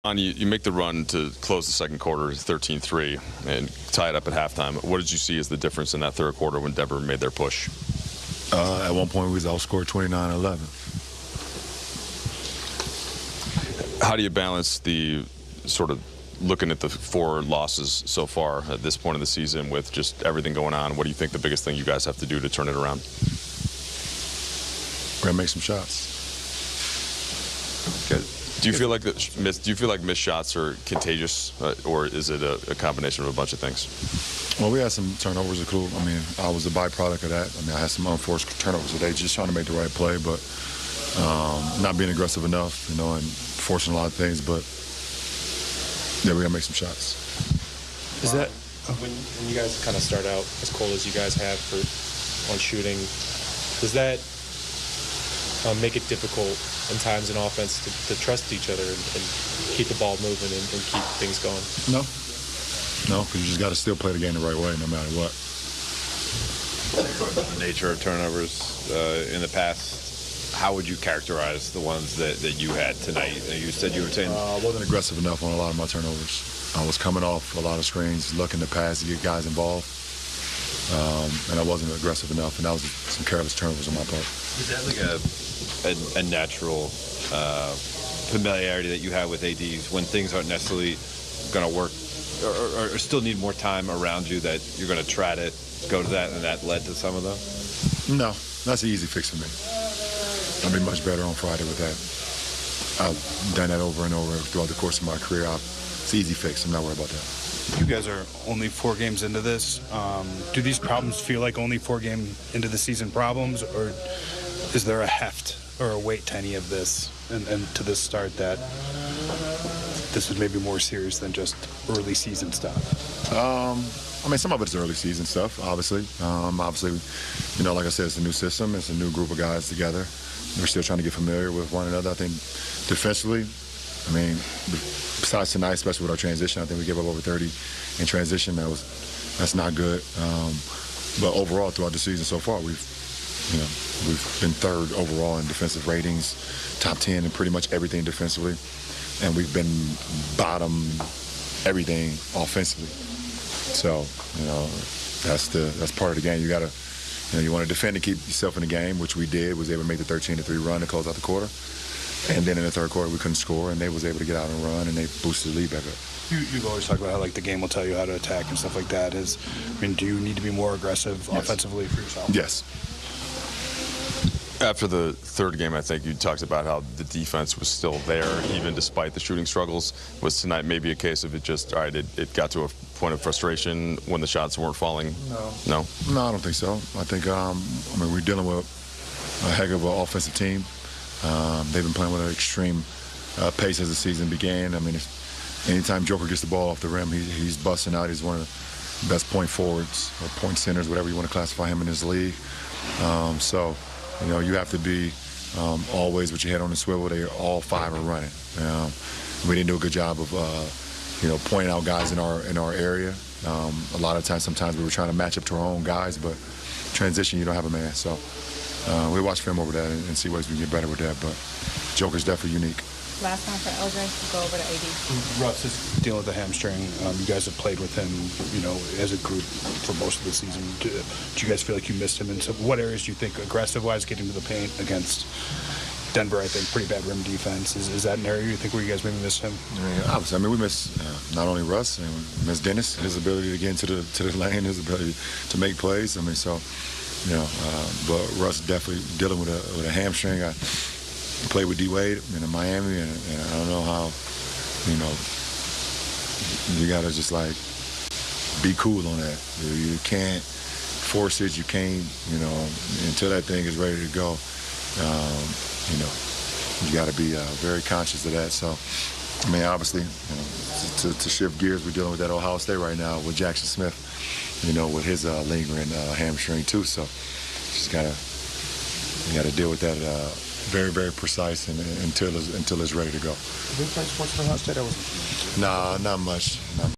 You make the run to close the second quarter 13-3 and tie it up at halftime. What did you see as the difference in that third quarter when Denver made their push? At one point, we was outscored 29-11. How do you balance the sort of looking at the 4 losses so far at this point of the season with just everything going on? What do you think the biggest thing you guys have to do to turn it around? We're gonna make some shots. Okay. Do you feel like missed shots are contagious, or is it a combination of a bunch of things? Well, we had some turnovers. I mean, I was a byproduct of that. I mean, I had some unforced turnovers today, just trying to make the right play, but not being aggressive enough, and forcing a lot of things. But yeah, we gotta make some shots. Is that when you guys kind of start out as cold as you guys have on shooting? Does that make it difficult in times in offense to trust each other and keep the ball moving and keep things going? No, because you just got to still play the game the right way no matter what. The nature of turnovers in the past, how would you characterize the ones that you had tonight? You said you were saying... I wasn't aggressive enough on a lot of my turnovers. I was coming off a lot of screens, looking to pass to get guys involved, and I wasn't aggressive enough, and that was some careless turnovers on my part. Is that like a natural familiarity that you have with ADs when things aren't necessarily going to work or still need more time around you, that you're going to try to go to that, and that led to some of them? No, that's an easy fix for me. I'll be much better on Friday with that. I've done that over and over throughout the course of my career. It's an easy fix. I'm not worried about that. You guys are only 4 games into this. Do these problems feel like only 4 game into the season problems, or is there a heft or a weight to any of this and to this start that this is maybe more serious than just early season stuff? I mean, some of it's early season stuff, obviously. Obviously, like I said, it's a new system. It's a new group of guys together. We're still trying to get familiar with one another. I think defensively, I mean, besides tonight, especially with our transition, I think we gave up over 30 in transition. That's not good. But overall, throughout the season so far, we've been 3rd overall in defensive ratings, top 10 in pretty much everything defensively, and we've been bottom everything offensively. So, that's part of the game. You gotta, you want to defend to keep yourself in the game, which we did. Was able to make the 13-3 run to close out the quarter. And then in the third quarter, we couldn't score, and they was able to get out and run, and they boosted the lead back up. You've always talked about how the game will tell you how to attack and stuff like that. Do you need to be more aggressive offensively for yourself? Yes. After the third game, I think you talked about how the defense was still there, even despite the shooting struggles. Was tonight maybe a case of it just, all right, it got to a point of frustration when the shots weren't falling? No? No, I don't think so. I think, we're dealing with a heck of an offensive team. They've been playing with an extreme pace as the season began. I mean, anytime Joker gets the ball off the rim, he's busting out. He's one of the best point forwards or point centers, whatever you want to classify him in this league. So, you have to be always with your head on the swivel. All 5 are running. We didn't do a good job of, pointing out guys in our area. A lot of times, sometimes we were trying to match up to our own guys, but transition, you don't have a man. So we watch film over that and see ways we can get better with that. But Joker's definitely unique. Last time for LJ, go over to AD. Russ is dealing with a hamstring. You guys have played with him, as a group for most of the season. Do you guys feel like you missed him? And so what areas do you think, aggressive-wise, getting to the paint against Denver, I think, pretty bad rim defense. Is that an area you think where you guys maybe missed him? Obviously. We miss not only Russ, and we miss Dennis, his ability to get into the lane, his ability to make plays. But Russ definitely dealing with a hamstring. I played with D-Wade in Miami, and I don't know how, you got to just, be cool on that. You can't force it. You can't, until that thing is ready to go, you got to be very conscious of that. So, obviously, to shift gears, we're dealing with that Ohio State right now with Jackson Smith, with his lingering hamstring, too. So, you got to deal with that very, very precise until it's ready to go. Did you play sports for Ohio State? Nah, not much.